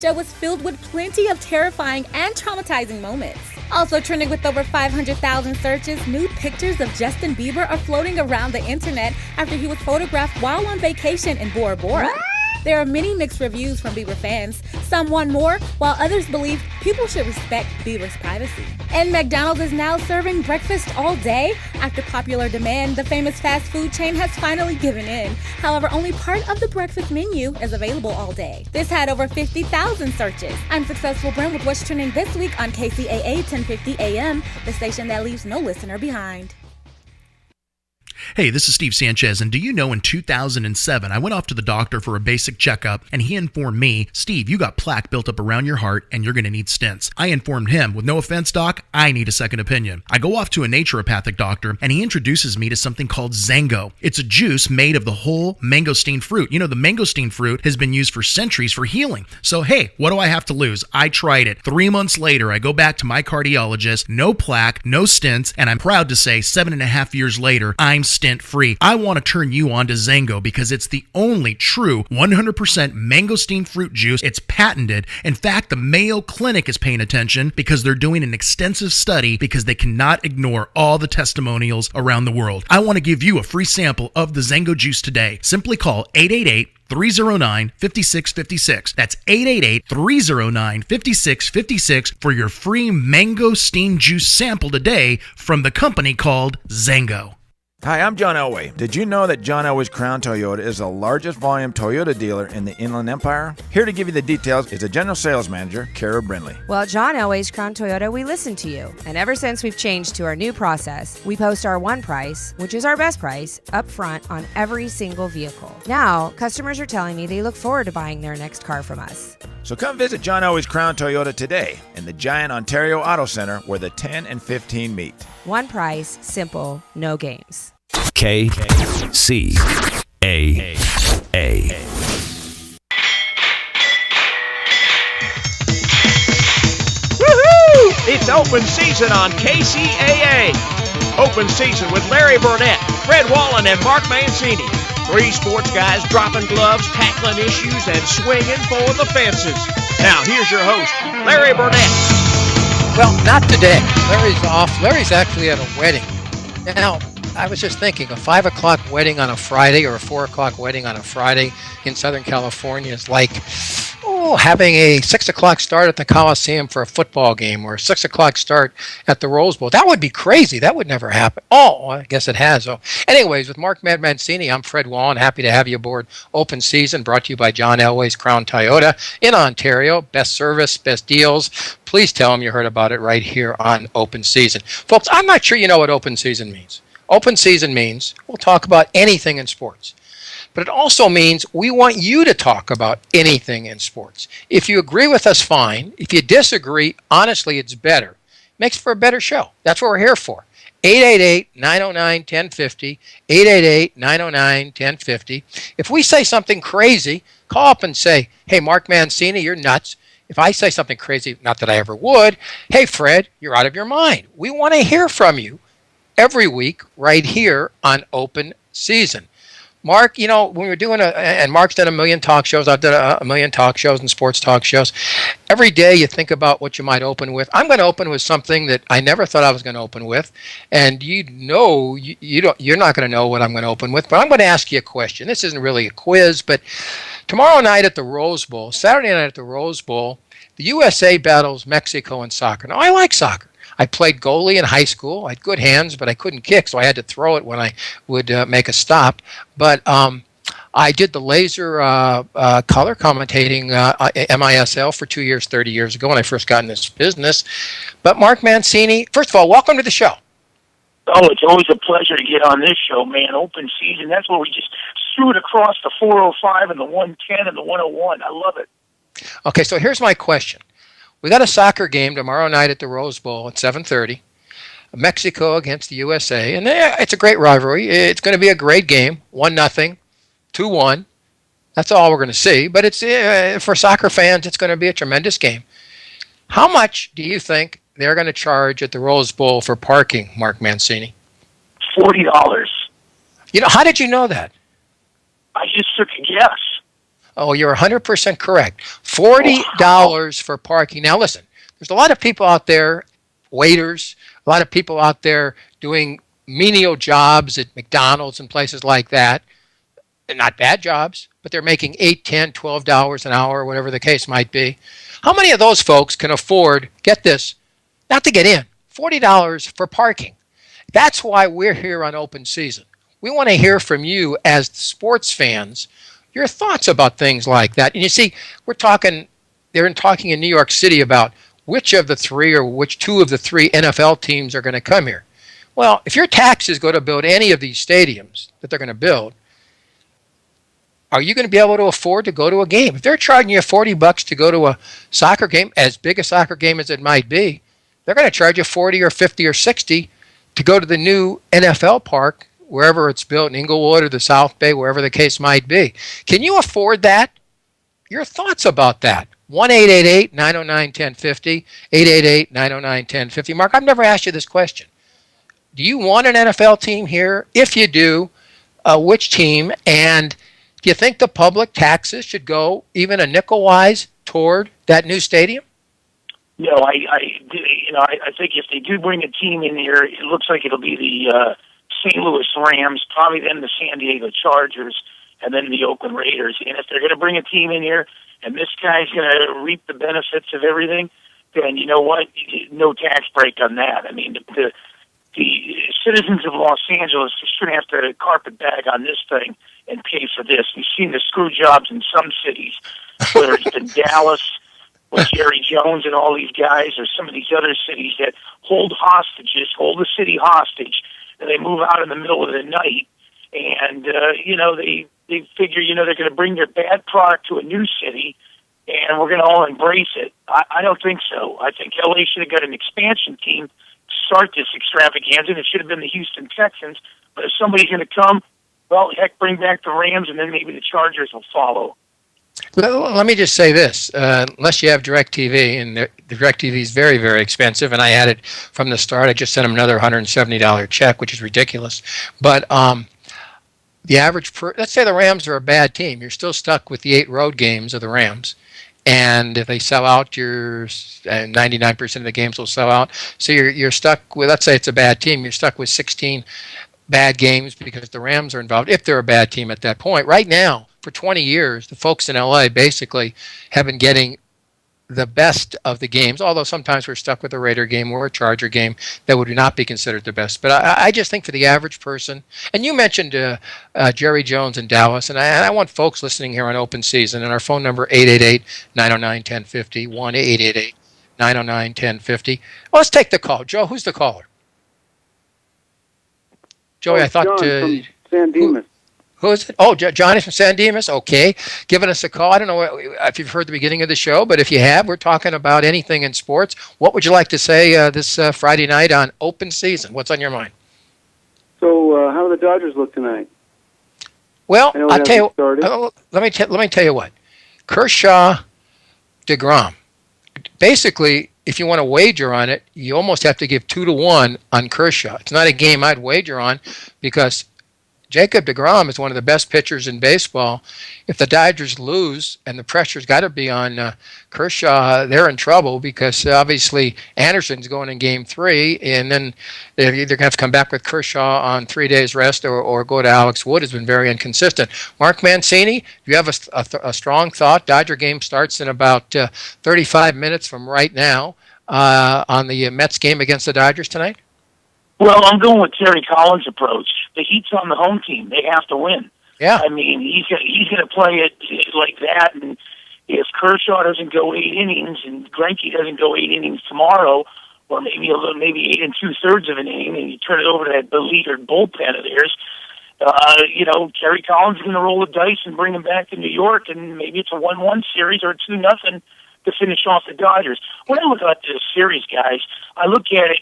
Show was filled with plenty of terrifying and traumatizing moments. Also trending with over 500,000 searches, nude pictures of Justin Bieber are floating around the internet after he was photographed while on vacation in Bora Bora. There are many mixed reviews from Bieber fans. Some want more, while others believe people should respect Bieber's privacy. And McDonald's is now serving breakfast all day. After popular demand, the famous fast food chain has finally given in. However, only part of the breakfast menu is available all day. This had over 50,000 searches. I'm Successful Brent with what's trending this week on Kcaa 1050 AM, the station that leaves no listener behind. Hey, this is Steve Sanchez, and do you know in 2007, I went off to the doctor for a basic checkup, and he informed me, Steve, you got plaque built up around your heart, and you're going to need stents. I informed him, with no offense, doc, I need a second opinion. I go off to a naturopathic doctor, and he introduces me to something called Zango. It's a juice made of the whole mangosteen fruit. You know, the mangosteen fruit has been used for centuries for healing. So, hey, what do I have to lose? I tried it. 3 months later, I go back to my cardiologist, no plaque, no stents, and I'm proud to say 7.5 years later, I'm stent-free. I want to turn you on to Zango because it's the only true 100% mangosteen fruit juice. It's patented. In fact, the Mayo Clinic is paying attention because they're doing an extensive study because they cannot ignore all the testimonials around the world. I want to give you a free sample of the Zango juice today. Simply call 888-309-5656. That's 888-309-5656 for your free mangosteen juice sample today from the company called Zango. Hi, I'm John Elway. Did you know that John Elway's Crown Toyota is the largest volume Toyota dealer in the Inland Empire? Here to give you the details is the General Sales Manager, Kara Brindley. Well, John Elway's Crown Toyota, we listen to you. And ever since we've changed to our new process, we post our one price, which is our best price, up front on every single vehicle. Now, customers are telling me they look forward to buying their next car from us. So come visit John Elway's Crown Toyota today in the Giant Ontario Auto Center where the 10 and 15 meet. One price, simple, no games. Kcaa. Woohoo! It's open season on Kcaa. Open season with Larry Burnett, Fred Wallen, and Mark Mancini. Three sports guys dropping gloves, tackling issues, and swinging for the fences. Now, here's your host, Larry Burnett. Well, not today. Larry's off. Larry's actually at a wedding. Now, I was just thinking, a 5 o'clock wedding on a Friday or a 4 o'clock wedding on a Friday in Southern California is like, having a 6 o'clock start at the Coliseum for a football game or a 6 o'clock start at the Rose Bowl. That would be crazy. That would never happen. Oh, I guess it has. Oh. Anyways, with Mark Mad Mancini, I'm Fred Wallen. Happy to have you aboard Open Season, brought to you by John Elway's Crown Toyota in Ontario. Best service, best deals. Please tell them you heard about it right here on Open Season. Folks, I'm not sure you know what Open Season means. Open season means we'll talk about anything in sports. But it also means we want you to talk about anything in sports. If you agree with us, fine. If you disagree, honestly, it's better. Makes for a better show. That's what we're here for. 888-909-1050, 888-909-1050. If we say something crazy, call up and say, hey, Mark Mancini, you're nuts. If I say something crazy, not that I ever would, hey, Fred, you're out of your mind. We want to hear from you every week right here on Open Season. Mark, when we're doing and Mark's done a million talk shows, I've done a million talk shows and sports talk shows. Every day you think about what you might open with. I'm going to open with something that I never thought I was going to open with, and you're not going to know what I'm going to open with, but I'm going to ask you a question. This isn't really a quiz, but tomorrow night at the Rose Bowl, Saturday night at the Rose Bowl, the USA battles Mexico in soccer. Now, I like soccer. I played goalie in high school. I had good hands, but I couldn't kick, so I had to throw it when I would make a stop. But I did the laser color commentating MISL for 2 years, 30 years ago when I first got in this business. But Mark Mancini, first of all, welcome to the show. Oh, it's always a pleasure to get on this show, man. Open Season, that's where we just threw it across the 405 and the 110 and the 101. I love it. Okay, so here's my question. We got a soccer game tomorrow night at the Rose Bowl at 7:30. Mexico against the USA, and it's a great rivalry. It's going to be a great game. 1-0, 2-1. That's all we're going to see. But it's for soccer fans, it's going to be a tremendous game. How much do you think they're going to charge at the Rose Bowl for parking, Mark Mancini? $40. How did you know that? I just took a guess. Oh, you're 100% correct. $40 for parking. Now, listen, there's a lot of people out there, waiters, a lot of people out there doing menial jobs at McDonald's and places like that. They're not bad jobs, but they're making $8, $10, $12 an hour, whatever the case might be. How many of those folks can afford, get this, not to get in, $40 for parking? That's why we're here on Open Season. We want to hear from you as sports fans, your thoughts about things like that. And you see, they're talking in New York City about which of the three or which two of the three NFL teams are going to come here. Well, if your taxes go to build any of these stadiums that they're going to build, are you going to be able to afford to go to a game? If they're charging you $40 to go to a soccer game, as big a soccer game as it might be, they're going to charge you $40 or $50 or $60 to go to the new NFL park, wherever it's built, in Inglewood or the South Bay, wherever the case might be. Can you afford that? Your thoughts about that? 1-888-909-1050, 888-909-1050. Mark, I've never asked you this question. Do you want an NFL team here? If you do, which team? And do you think the public taxes should go even a nickel-wise toward that new stadium? No, I think if they do bring a team in here, it looks like it'll be the St. Louis Rams, probably then the San Diego Chargers, and then the Oakland Raiders. And if they're going to bring a team in here, and this guy's going to reap the benefits of everything, then you know what? No tax break on that. I mean, the citizens of Los Angeles shouldn't have to carpet bag on this thing and pay for this. We've seen the screw jobs in some cities, whether it's been Dallas with Jerry Jones and all these guys, or some of these other cities that hold the city hostage, and they move out in the middle of the night, and they figure they're going to bring their bad product to a new city, and we're going to all embrace it. I don't think so. I think LA should have got an expansion team to start this extravaganza, and it should have been the Houston Texans. But if somebody's going to come, well, heck, bring back the Rams, and then maybe the Chargers will follow. Let me just say this. Unless you have DirecTV, and the DirecTV is very, very expensive, and I had it from the start. I just sent them another $170 check, which is ridiculous. But the average let's say the Rams are a bad team. You're still stuck with the 8 road games of the Rams. And if they sell out, 99% of the games will sell out. So you're stuck with, let's say it's a bad team, you're stuck with 16 bad games because the Rams are involved, if they're a bad team at that point. Right now, for 20 years, the folks in LA basically have been getting the best of the games, although sometimes we're stuck with a Raider game or a Charger game that would not be considered the best. But I just think for the average person, and you mentioned Jerry Jones in Dallas, and I want folks listening here on Open Season, and our phone number 888-909-1050, 1-888-909-1050. Well, let's take the call. Joe, who's the caller? Joey, I thought... John from San Dimas. Who is it? Oh, Johnny from San Dimas. Okay. Giving us a call. I don't know if you've heard the beginning of the show, but if you have, we're talking about anything in sports. What would you like to say this Friday night on Open Season? What's on your mind? So, how do the Dodgers look tonight? Well, I'll tell you. Let me tell you what. Kershaw, DeGrom. Basically, if you want to wager on it, you almost have to give 2-1 on Kershaw. It's not a game I'd wager on because Jacob DeGrom is one of the best pitchers in baseball. If the Dodgers lose, and the pressure's got to be on Kershaw, they're in trouble because obviously Anderson's going in Game 3, and then they're either going to have to come back with Kershaw on 3 days rest or go to Alex Wood. Has been very inconsistent. Mark Mancini, do you have a strong thought? Dodger game starts in about 35 minutes from right now on the Mets game against the Dodgers tonight? Well, I'm going with Terry Collins' approach. The Heat's on the home team. They have to win. Yeah. I mean, he's going to play it like that, and if Kershaw doesn't go 8 innings and Greinke doesn't go 8 innings tomorrow, or maybe 8 2/3 of an inning, and you turn it over to that beleaguered bullpen of theirs, Terry Collins is going to roll the dice and bring him back to New York, and maybe it's a 1-1 series or 2-0 to finish off the Dodgers. When I look at this series, guys, I look at it,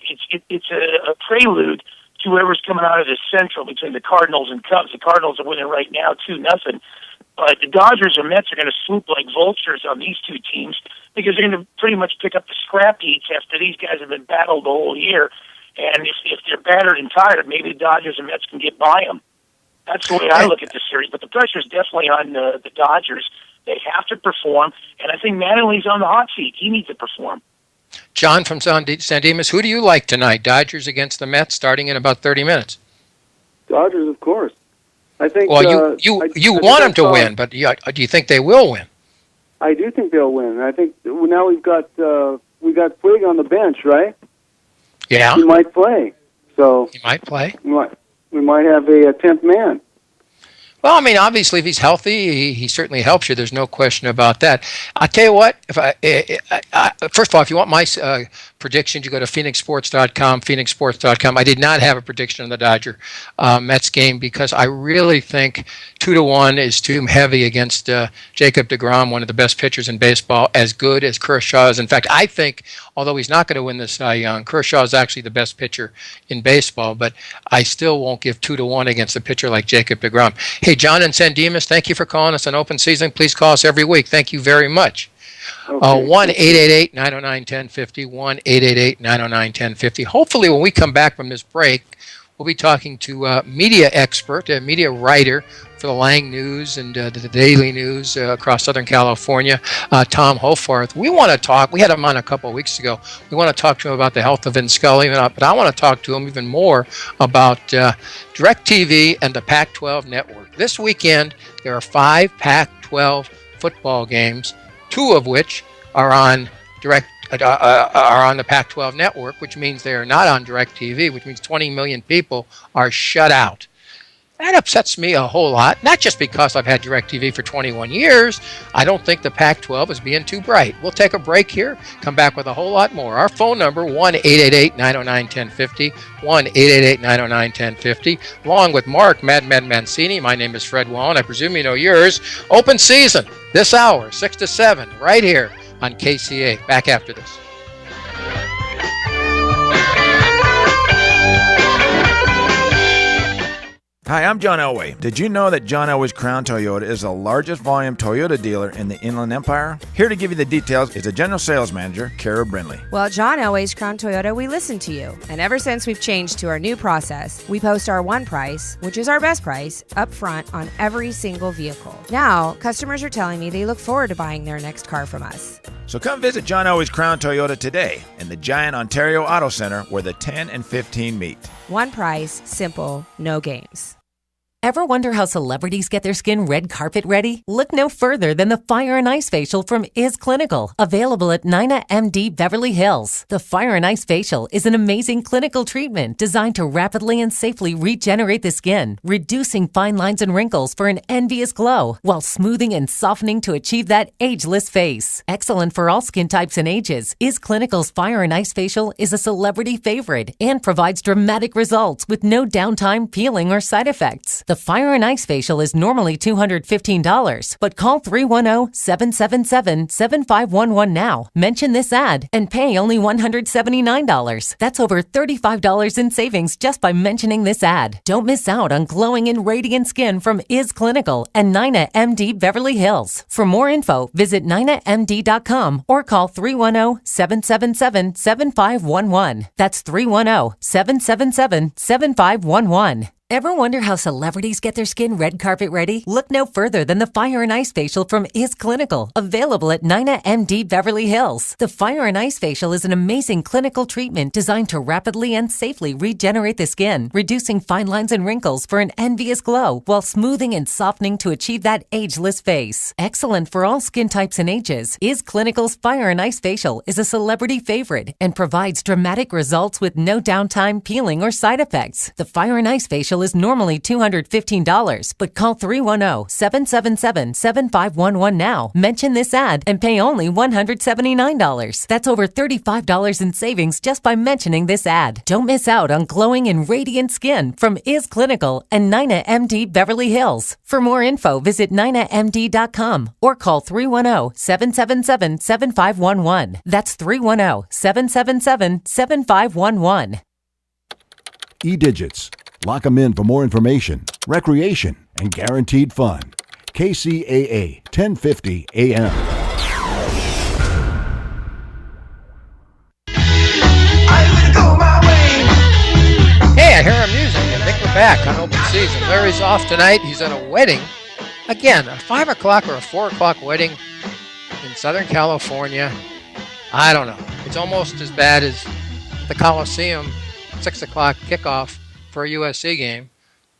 it's a prelude to whoever's coming out of the Central between the Cardinals and Cubs. The Cardinals are winning right now 2-0. But the Dodgers and Mets are going to swoop like vultures on these two teams because they're going to pretty much pick up the scrap heats after these guys have been battled the whole year. And if they're battered and tired, maybe the Dodgers and Mets can get by them. That's the way I look at this series. But the pressure is definitely on the Dodgers They have to perform, and I think Mattingly's on the hot seat. He needs to perform. John from San Dimas, who do you like tonight? Dodgers against the Mets, starting in about 30 minutes. Dodgers, of course. I think. Well, you want them to win, but do you think they will win? I do think they'll win. I think now we've got Puig on the bench, right? Yeah. He might play. So he might play. We might have a 10th man. Well, I mean, obviously, if he's healthy, he certainly helps you. There's no question about that. I'll tell you what. First of all, if you want my predictions, you go to phoenixsports.com, phoenixsports.com. I did not have a prediction on the Dodger Mets game because I really think 2-1 is too heavy against Jacob deGrom, one of the best pitchers in baseball, as good as Kershaw is. In fact, I think, although he's not going to win the Cy Young, Kershaw is actually the best pitcher in baseball, but I still won't give 2-1 against a pitcher like Jacob deGrom. Hey, John and San Dimas, thank you for calling us on Open Season. Please call us every week. Thank you very much. 1-888-909-1050, 1-888-909-1050. Hopefully, when we come back from this break, we'll be talking to media expert, a media writer for the Lang News and the Daily News across Southern California, Tom Hofarth. We want to talk. We had him on a couple of weeks ago. We want to talk to him about the health of Vin Scully, but I want to talk to him even more about DirecTV and the Pac-12 network. This weekend, there are 5 Pac-12 football games, 2 of which are on the Pac-12 network, which means they are not on DirecTV, which means 20 million people are shut out. That upsets me a whole lot, not just because I've had DirecTV for 21 years. I don't think the Pac-12 is being too bright. We'll take a break here, come back with a whole lot more. Our phone number, 1-888-909-1050, 1-888-909-1050, along with Mark Mad Mancini. My name is Fred Wallen. I presume you know yours. Open Season, this hour, 6 to 7, right here on Kcaa. Back after this. Hi, I'm John Elway. Did you know that John Elway's Crown Toyota is the largest volume Toyota dealer in the Inland Empire? Here to give you the details is the General Sales Manager, Kcaa Brindley. Well, at John Elway's Crown Toyota, we listen to you. And ever since we've changed to our new process, we post our one price, which is our best price, up front on every single vehicle. Now, customers are telling me they look forward to buying their next car from us. So come visit John Elway's Crown Toyota today in the Giant Ontario Auto Center where the 10 and 15 meet. One price, simple, no games. Ever wonder how celebrities get their skin red carpet ready? Look no further than the Fire and Ice Facial from Is Clinical, available at Nina MD Beverly Hills. The Fire and Ice Facial is an amazing clinical treatment designed to rapidly and safely regenerate the skin, reducing fine lines and wrinkles for an envious glow, while smoothing and softening to achieve that ageless face. Excellent for all skin types and ages, Is Clinical's Fire and Ice Facial is a celebrity favorite and provides dramatic results with no downtime, peeling, or side effects. The Fire and Ice Facial is normally $215, but call 310-777-7511 now. Mention this ad and pay only $179. That's over $35 in savings just by mentioning this ad. Don't miss out on glowing and radiant skin from Is Clinical and Nina MD Beverly Hills. For more info, visit ninamd.com or call 310-777-7511. That's 310-777-7511. Ever wonder how celebrities get their skin red carpet ready? Look no further than the Fire and Ice Facial from Is Clinical, available at Nina MD Beverly Hills. The Fire and Ice Facial is an amazing clinical treatment designed to rapidly and safely regenerate the skin, reducing fine lines and wrinkles for an envious glow, while smoothing and softening to achieve that ageless face. Excellent for all skin types and ages, Is Clinical's Fire and Ice Facial is a celebrity favorite and provides dramatic results with no downtime, peeling, or side effects. The Fire and Ice Facial is normally $215, but call 310-777-7511 now. Mention this ad and pay only $179. That's over $35 in savings just by mentioning this ad. Don't miss out on glowing and radiant skin from Is Clinical and Nina MD Beverly Hills. For more info, visit ninamd.com or call 310-777-7511. That's 310-777-7511. E-Digits. Lock them in for more information, recreation, and guaranteed fun. KCAA, 1050 AM. Hey, I hear our music. I think we're back on Open Season. Larry's off tonight. He's at a wedding Again, a 5 o'clock or a 4 o'clock wedding in Southern California, I don't know. It's almost as bad as the Coliseum 6 o'clock kickoff for a USC game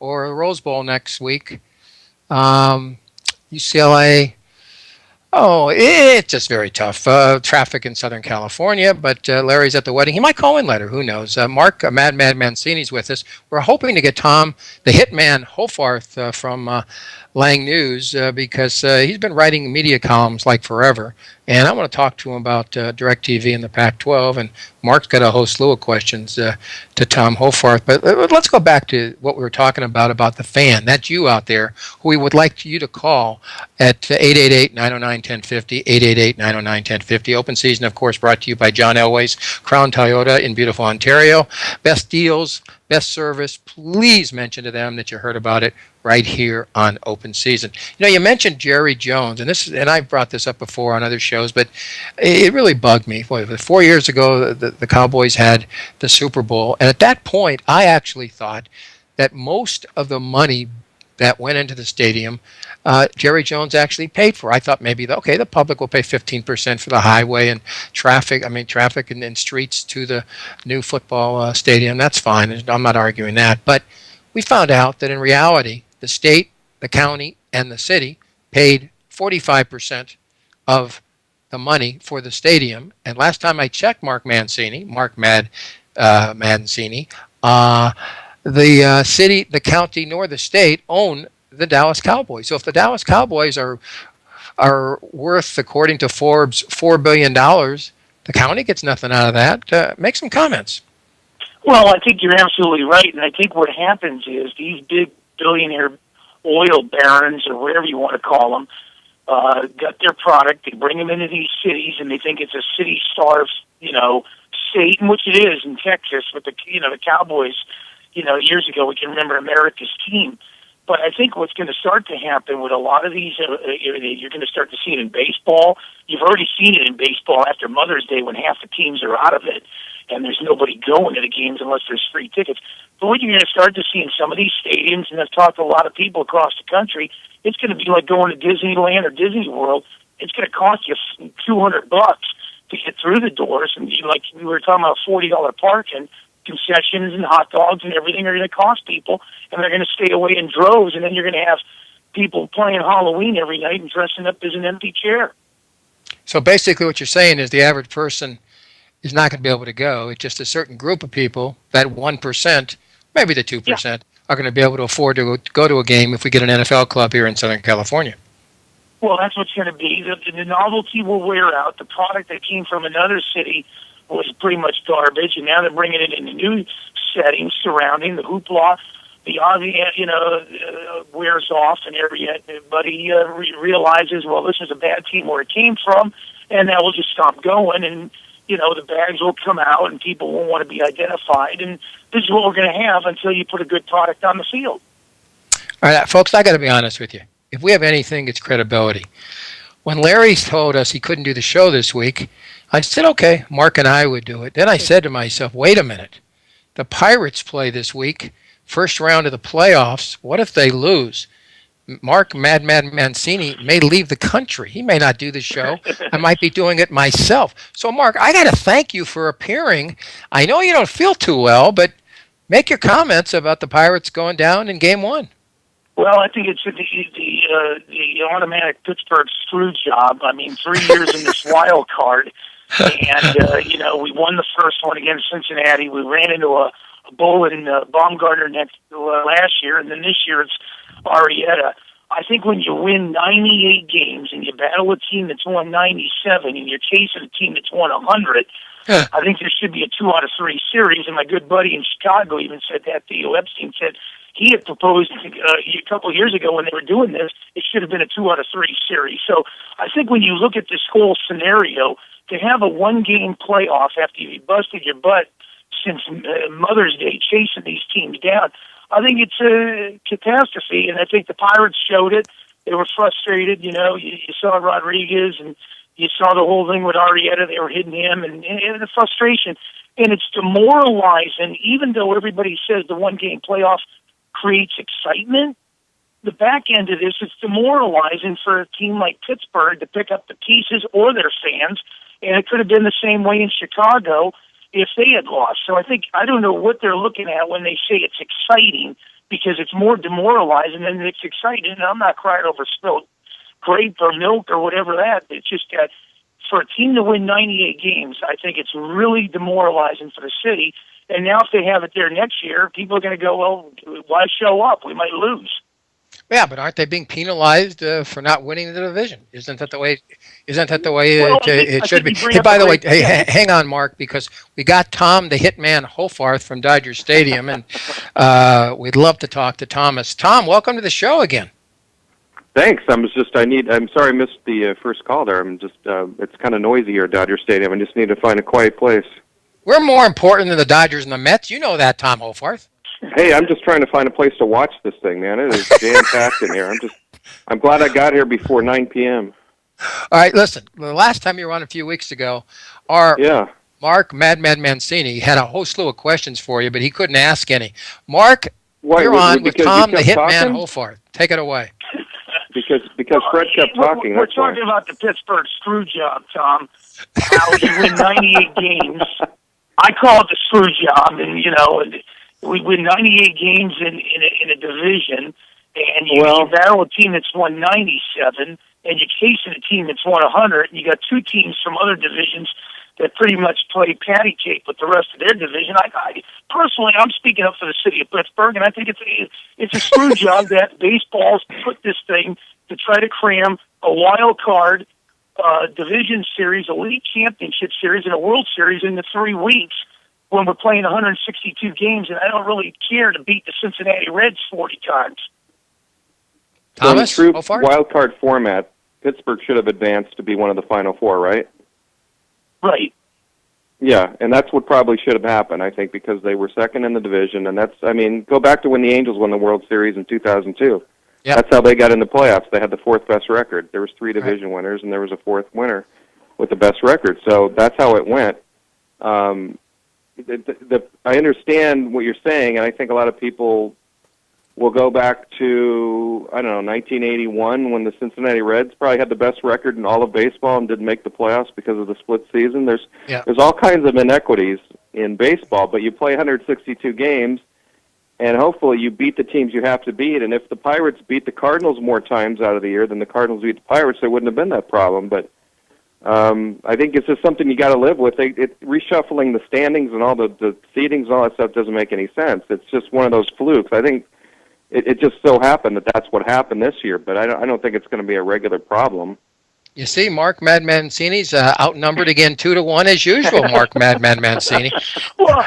or the Rose Bowl next week. UCLA. Oh, it's just very tough. Traffic in Southern California, but Larry's at the wedding. He might call in later. Who knows? Mark, Mad Mancini's with us. We're hoping to get Tom, the hitman Hofarth from Lang News, because he's been writing media columns like forever. And I want to talk to him about DirecTV and the Pac-12. And Mark's got a whole slew of questions to Tom Hofarth. But let's go back to what we were talking about the fan. That's you out there who we would like you to call at 888-909-1050, 888-909-1050. Open season, of course, brought to you by John Elway's Crown Toyota in beautiful Ontario. Best deals, best service. Please mention to them that you heard about it right here on Open Season. You know, you mentioned Jerry Jones, and I've brought this up before on other shows, but it really bugged me. 4 years ago, the Cowboys had the Super Bowl, and at that point, I actually thought that most of the money that went into the stadium, Jerry Jones actually paid for. I thought maybe, the public will pay 15% for the highway and traffic and streets to the new football stadium. That's fine. I'm not arguing that. But we found out that in reality, the state, the county, and the city paid 45% of the money for the stadium. And last time I checked, Mark Mancini, the city, the county, nor the state own the Dallas Cowboys. So if the Dallas Cowboys are worth, according to Forbes, $4 billion, the county gets nothing out of that. Make some comments. Well, I think you're absolutely right, and I think what happens is these big billionaire oil barons, or whatever you want to call them, got their product. They bring them into these cities, and they think it's a city-starved, state, which it is in Texas. With the Cowboys, years ago, we can remember America's team. But I think what's going to start to happen with a lot of these, you're going to start to see it in baseball. You've already seen it in baseball after Mother's Day when half the teams are out of it, and there's nobody going to the games unless there's free tickets. But what you're going to start to see in some of these stadiums, and I've talked to a lot of people across the country, it's going to be like going to Disneyland or Disney World. It's going to cost you $200 to get through the doors, and like we were talking about, $40 parking, concessions and hot dogs and everything are going to cost people, and they're going to stay away in droves, and then you're going to have people playing Halloween every night and dressing up as an empty chair. So basically what you're saying is the average person is not going to be able to go. It's just a certain group of people, that 1%, maybe the 2%, are going to be able to afford to go to a game if we get an NFL club here in Southern California. Well, that's what's going to be. The novelty will wear out. The product that came from another city was pretty much garbage, and now they're bringing it into new settings surrounding the hoopla. The obvious, wears off, and everybody realizes, well, this is a bad team where it came from, and that will just stop going, and the bags will come out, and people won't want to be identified, and this is what we're going to have until you put a good product on the field. All right, folks, I got to be honest with you. If we have anything, it's credibility. When Larry told us he couldn't do the show this week, I said, okay, Mark and I would do it. Then I said to myself, wait a minute. The Pirates play this week, first round of the playoffs. What if they lose? Mark Mad Mancini may leave the country. He may not do the show. I might be doing it myself. So, Mark, I got to thank you for appearing. I know you don't feel too well, but make your comments about the Pirates going down in Game 1. Well, I think it's the automatic Pittsburgh screw job. I mean, 3 years in this wild card, and we won the first one against Cincinnati. We ran into a bull in Baumgartner last year, and then this year it's Arrieta. I think when you win 98 games and you battle a team that's won 97 and you're chasing a team that's won 100, I think there should be a 2 out of 3 series. And my good buddy in Chicago even said that. Theo Epstein said he had proposed a couple of years ago when they were doing this, it should have been a 2 out of 3 series. So I think when you look at this whole scenario, to have a one-game playoff after you've busted your butt since Mother's Day chasing these teams down, I think it's a catastrophe, and I think the Pirates showed it. They were frustrated. You saw Rodriguez, and you saw the whole thing with Arrieta. They were hitting him, and the frustration. And it's demoralizing, even though everybody says the one-game playoff creates excitement. the back end of this, it's demoralizing for a team like Pittsburgh to pick up the pieces or their fans, and it could have been the same way in Chicago if they had lost. So I don't know what they're looking at when they say it's exciting, because it's more demoralizing than it's exciting. And I'm not crying over spilled grape or milk or whatever that. It's just that for a team to win 98 games, I think it's really demoralizing for the city. And now if they have it there next year, people are going to go, well, why show up? We might lose. Yeah, but aren't they being penalized for not winning the division? Isn't that the way? Well, it should be? Hey, by the way, hang on, Mark, because we got Tom the Hitman Hofarth from Dodger Stadium, and we'd love to talk to Thomas. Tom, welcome to the show again. Thanks. I'm sorry I missed the first call there. It's kind of noisy here at Dodger Stadium. I just need to find a quiet place. We're more important than the Dodgers and the Mets. You know that, Tom Hofarth. Hey, I'm just trying to find a place to watch this thing, man. It is jam-packed in here. I'm glad I got here before 9 p.m. All right, listen. The last time you were on a few weeks ago, Mark Madman Mancini had a whole slew of questions for you, but he couldn't ask any. Mark, you're on with Tom the Hitman Hofarth. Take it away. Because Fred kept talking. We're talking about the Pittsburgh screw job, Tom. How you win 98 games. I call it the screw job, and we win 98 games in a division, and you battle a team that's won 97, and you case in a team that's won 100, and you got two teams from other divisions that pretty much play patty cake with the rest of their division. I personally, I'm speaking up for the city of Pittsburgh, and I think it's a screw job that baseball's put this thing to try to cram a wild card division series, a league championship series, and a World Series into 3 weeks when we're playing 162 games, and I don't really care to beat the Cincinnati Reds 40 times. Thomas, so in true wild card format, Pittsburgh should have advanced to be one of the Final Four, right? Right. Yeah, and that's what probably should have happened, I think, because they were second in the division, and go back to when the Angels won the World Series in 2002. Yep. That's how they got in the playoffs. They had the fourth best record. There was 3 division winners, and there was a fourth winner with the best record. So that's how it went. I understand what you're saying, and I think a lot of people will go back to, 1981 when the Cincinnati Reds probably had the best record in all of baseball and didn't make the playoffs because of the split season. There's all kinds of inequities in baseball, but you play 162 games, and hopefully you beat the teams you have to beat. And if the Pirates beat the Cardinals more times out of the year than the Cardinals beat the Pirates, there wouldn't have been that problem. But I think it's just something you got to live with. Reshuffling the standings and all the seedings and all that stuff doesn't make any sense. It's just one of those flukes. I think it just so happened that that's what happened this year, but I don't think it's going to be a regular problem. You see, Mark Madman Mancini's outnumbered again 2-1 as usual. Mark Madman Mancini.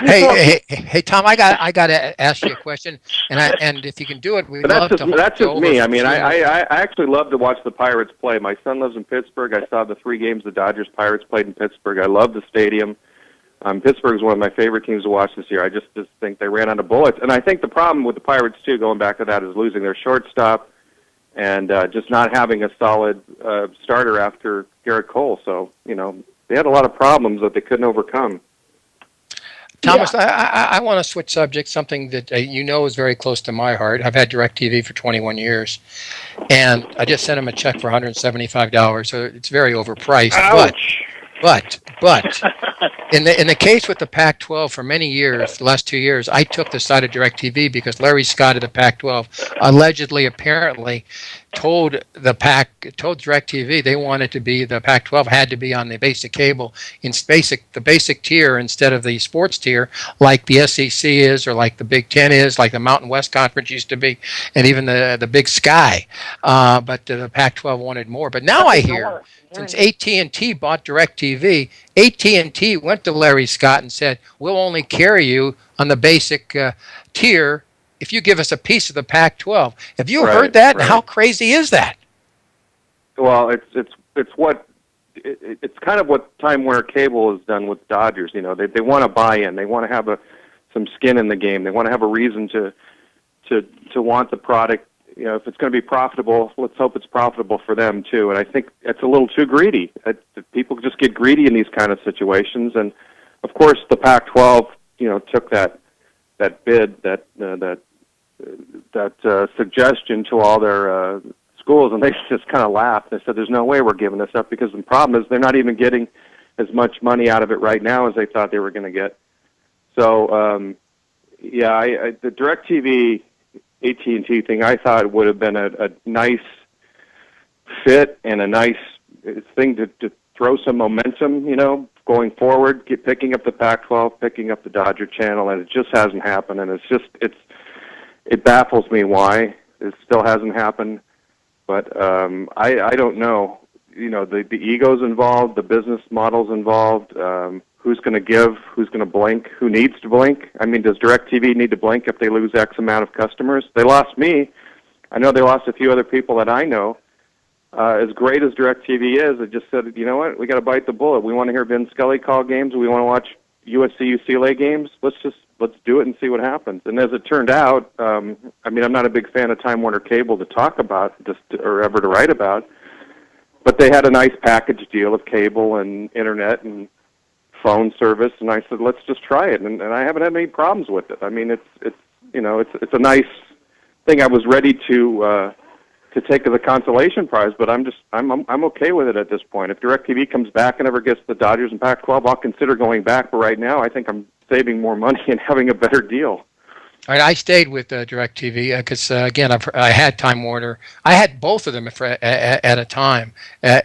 Hey, Tom, I got to ask you a question, and if you can do it, we'd love to. That's just me. I mean, I actually love to watch the Pirates play. My son lives in Pittsburgh. I saw the 3 games the Dodgers-Pirates played in Pittsburgh. I love the stadium. Pittsburgh is one of my favorite teams to watch this year. I just think they ran out of bullets, and I think the problem with the Pirates too, going back to that, is losing their shortstop. And just not having a solid starter after Garrett Cole. So, they had a lot of problems that they couldn't overcome. Thomas, I want to switch subjects, something that is very close to my heart. I've had DirecTV for 21 years, and I just sent him a check for $175, so it's very overpriced. Ouch. But in the case with the Pac-12, for many years, the last 2 years, I took the side of DirecTV because Larry Scott of the Pac-12 apparently told DirecTV they wanted to be, the Pac-12 had to be on the basic cable, the basic tier instead of the sports tier, like the SEC is, or like the Big Ten is, like the Mountain West Conference used to be, and even the Big Sky. But the Pac-12 wanted more. But now I hear, since AT&T bought DirecTV, AT&T went to Larry Scott and said, we'll only carry you on the basic tier if you give us a piece of the Pac-12. Have you heard that? Right. How crazy is that? Well, it's kind of what Time Warner Cable has done with Dodgers. They want to buy in. They want to have some skin in the game. They want to have a reason to want the product. If it's going to be profitable, let's hope it's profitable for them too. And I think it's a little too greedy. People just get greedy in these kind of situations. And of course, the Pac-12, took that bid that suggestion to all their schools, and they just kind of laughed. They said, "There's no way we're giving this up," because the problem is they're not even getting as much money out of it right now as they thought they were going to get. So, the DirecTV AT&T thing, I thought would have been a nice fit and a nice thing to throw some momentum, going forward, picking up the Pac-12, picking up the Dodger channel, and it just hasn't happened. And it baffles me why it still hasn't happened. But I don't know. The ego's involved, the business model's involved. Who's going to give? Who's going to blink? Who needs to blink? I mean, does DirecTV need to blink if they lose X amount of customers? They lost me. I know they lost a few other people that I know. As great as DirecTV is, it just said, you know what? We got to bite the bullet. We want to hear Vin Scully call games. We want to watch USC-UCLA games. Let's do it and see what happens. And as it turned out, I'm not a big fan of Time Warner Cable to talk about or ever to write about, but they had a nice package deal of cable and internet and phone service, and I said, let's just try it, and I haven't had any problems with it. I mean, it's a nice thing. I was ready to take as a consolation prize, but I'm okay with it at this point. If DirecTV comes back and ever gets the Dodgers and Pac-12, I'll consider going back. But right now, I think I'm saving more money and having a better deal. All right, I stayed with DirecTV because, again, I had Time Warner. I had both of them at a time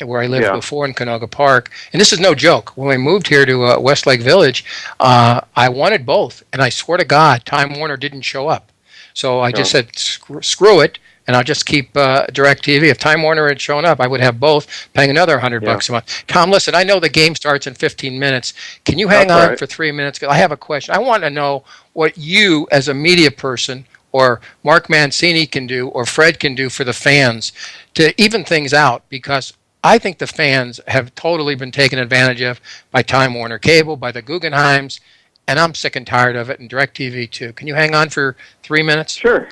where I lived before in Canoga Park. And this is no joke. When we moved here to Westlake Village, I wanted both. And I swear to God, Time Warner didn't show up. So I just said, screw it, and I'll just keep DirecTV. If Time Warner had shown up, I would have both, paying another $100 a month. Tom, listen, I know the game starts in 15 minutes. Can you hang on for 3 minutes? I have a question. I want to know what you, as a media person, or Mark Mancini can do, or Fred can do for the fans to even things out, because I think the fans have totally been taken advantage of by Time Warner Cable, by the Guggenheims, and I'm sick and tired of it, and DirecTV too. Can you hang on for 3 minutes? Sure.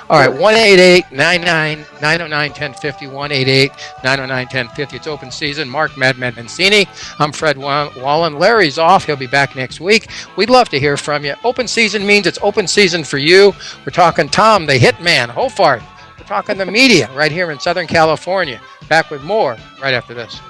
All right, 1-888-909-1050, 1-888-909-1050. It's open season. Mark Madman Mancini. I'm Fred Wallen. Larry's off. He'll be back next week. We'd love to hear from you. Open season means it's open season for you. We're talking Tom, the hitman, Hofart. We're talking the media right here in Southern California. Back with more right after this.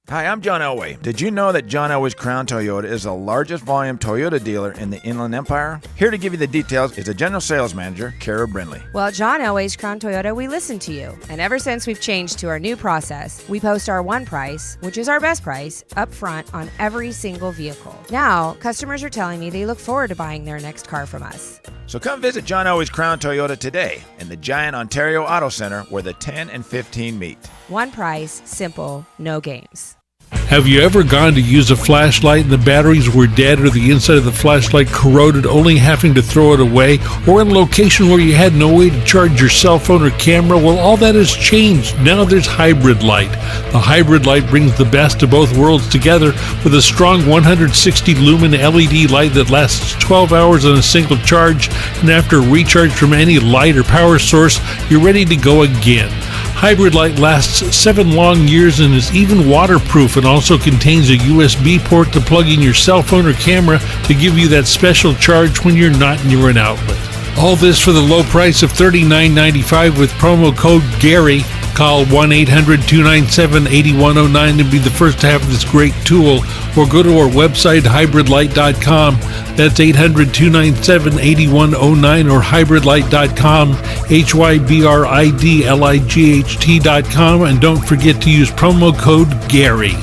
Hi, I'm John Elway. Did you know that John Elway's Crown Toyota is the largest volume Toyota dealer in the Inland Empire? Here to give you the details is the General Sales Manager, Kara Brindley. Well, John Elway's Crown Toyota, we listen to you. And ever since we've changed to our new process, we post our one price, which is our best price, up front on every single vehicle. Now, customers are telling me they look forward to buying their next car from us. So come visit John Elway's Crown Toyota today in the Giant Ontario Auto Center where the 10 and 15 meet. One price, simple, no games. Have you ever gone to use a flashlight and the batteries were dead or the inside of the flashlight corroded, only having to throw it away? Or in a location where you had no way to charge your cell phone or camera? Well, all that has changed. Now there's Hybrid Light. The Hybrid Light brings the best of both worlds together with a strong 160 lumen LED light that lasts 12 hours on a single charge, and after a recharge from any light or power source, you're ready to go again. Hybrid Light lasts 7 long years and is even waterproof, and also contains a USB port to plug in your cell phone or camera to give you that special charge when you're not near an outlet. All this for the low price of $39.95 with promo code GARY. Call 1-800-297-8109 and be the first to have this great tool, or go to our website, hybridlight.com. That's 800-297-8109 or hybridlight.com, hybridlight.com, and don't forget to use promo code GARY.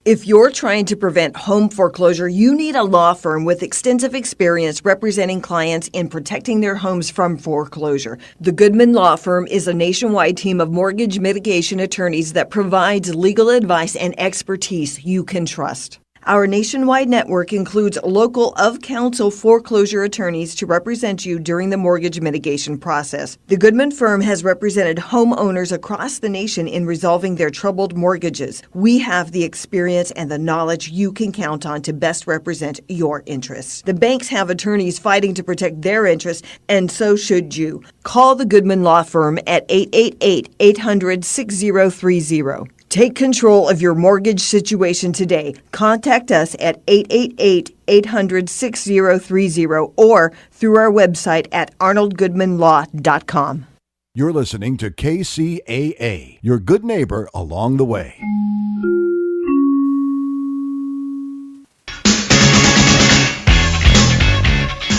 If you're trying to prevent home foreclosure, you need a law firm with extensive experience representing clients in protecting their homes from foreclosure. The Goodman Law Firm is a nationwide team of mortgage mitigation attorneys that provides legal advice and expertise you can trust. Our nationwide network includes local of-counsel foreclosure attorneys to represent you during the mortgage mitigation process. The Goodman firm has represented homeowners across the nation in resolving their troubled mortgages. We have the experience and the knowledge you can count on to best represent your interests. The banks have attorneys fighting to protect their interests, and so should you. Call the Goodman Law Firm at 888-800-6030. Take control of your mortgage situation today. Contact us at 888-800-6030 or through our website at arnoldgoodmanlaw.com. You're listening to KCAA, your good neighbor along the way.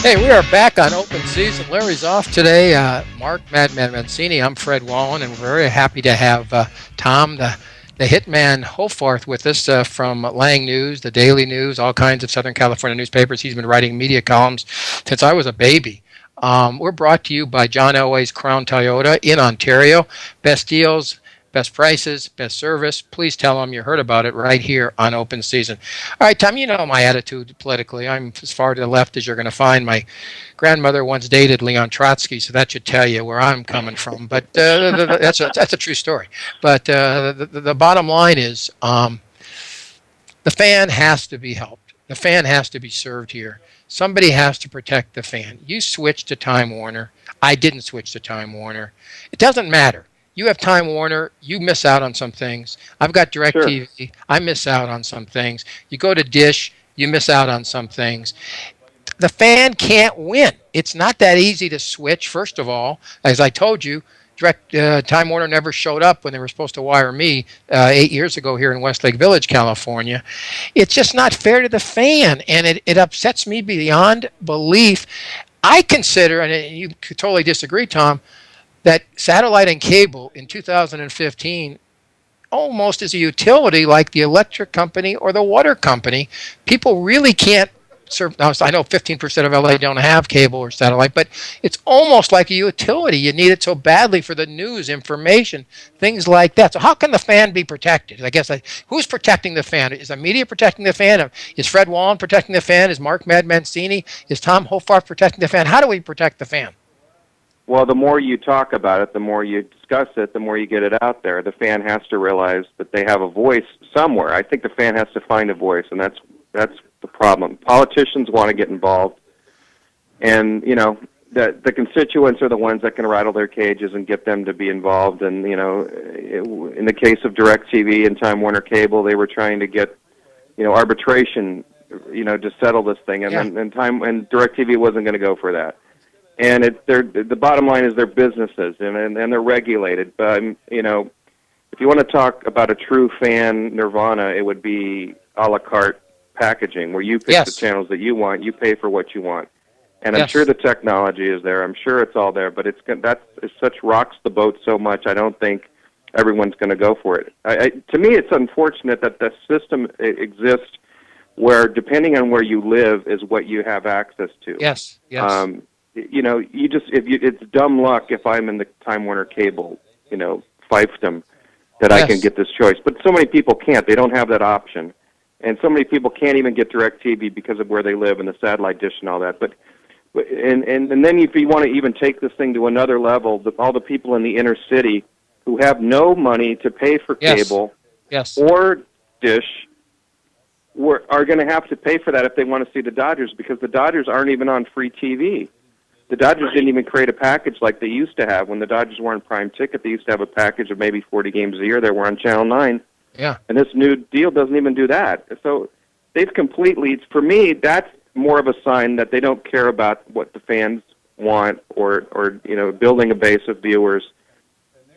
Hey, we are back on open season. Larry's off today. Mark Madman Mancini. I'm Fred Wallen, and we're very happy to have Tom, the Hitman Hofarth, with us from Lang News, the Daily News, all kinds of Southern California newspapers. He's been writing media columns since I was a baby. We're brought to you by John Elway's Crown Toyota in Ontario. Best deals, best prices, best service. Please tell them you heard about it right here on Open Season. All right, Tom, you know my attitude politically. I'm as far to the left as you're going to find. My grandmother once dated Leon Trotsky, so that should tell you where I'm coming from. But that's a true story. But the bottom line is the fan has to be helped. The fan has to be served here. Somebody has to protect the fan. You switched to Time Warner. I didn't switch to Time Warner. It doesn't matter. You have Time Warner, you miss out on some things. I've got DirecTV, sure. I miss out on some things. You go to Dish, you miss out on some things. The fan can't win. It's not that easy to switch, first of all. As I told you, Time Warner never showed up when they were supposed to wire me 8 years ago here in Westlake Village, California. It's just not fair to the fan, and it upsets me beyond belief. I consider, and you could totally disagree, Tom, that satellite and cable in 2015 almost is a utility like the electric company or the water company. People really can't serve. Now, I know 15% of LA don't have cable or satellite, but it's almost like a utility. You need it so badly for the news, information, things like that. So how can the fan be protected? I guess who's protecting the fan? Is the media protecting the fan? Is Fred Wallen protecting the fan? Is Mark Mad Mancini? Is Tom Hofarth protecting the fan? How do we protect the fan? Well, the more you talk about it, the more you discuss it, the more you get it out there. The fan has to realize that they have a voice somewhere. I think the fan has to find a voice, and that's the problem. Politicians want to get involved, and the constituents are the ones that can rattle their cages and get them to be involved. And in the case of DirecTV and Time Warner Cable, they were trying to get arbitration, to settle this thing, and DirecTV wasn't going to go for that. And the bottom line is they're businesses, and they're regulated. But if you want to talk about a true fan nirvana, it would be a la carte packaging, where you pick the channels that you want, you pay for what you want. And I'm sure the technology is there. I'm sure it's all there. But it rocks the boat so much. I don't think everyone's going to go for it. To me, it's unfortunate that the system exists where, depending on where you live, is what you have access to. Yes. It's dumb luck if I'm in the Time Warner Cable, fiefdom, that I can get this choice. But so many people can't. They don't have that option. And so many people can't even get DirecTV because of where they live and the satellite dish and all that. But then if you want to even take this thing to another level, all the people in the inner city who have no money to pay for cable or dish are going to have to pay for that if they want to see the Dodgers, because the Dodgers aren't even on free TV. The Dodgers didn't even create a package like they used to have. When the Dodgers were on Prime Ticket, they used to have a package of maybe 40 games a year that were on Channel 9. Yeah. And this new deal doesn't even do that. So they've completely, for me, that's more of a sign that they don't care about what the fans want or building a base of viewers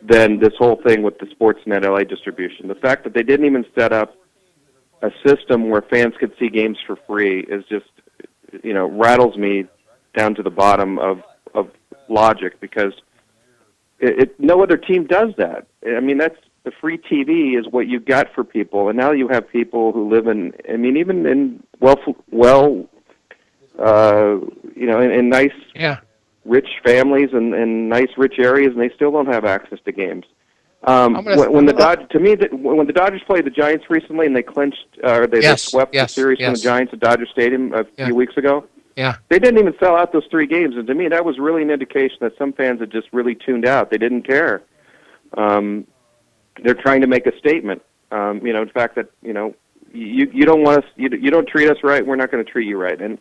than this whole thing with the Sportsnet LA distribution. The fact that they didn't even set up a system where fans could see games for free is just, rattles me down to the bottom of logic, because no other team does that. I mean, that's the free TV is what you got for people, and now you have people who live in in nice, rich families and nice rich areas, and they still don't have access to games. When the Dodgers played the Giants recently and they clinched, they swept the series from the Giants at Dodger Stadium a few weeks ago. Yeah, they didn't even sell out those 3 games, and to me, that was really an indication that some fans had just really tuned out. They didn't care. They're trying to make a statement. In fact, that you don't want us, you don't treat us right, we're not going to treat you right. And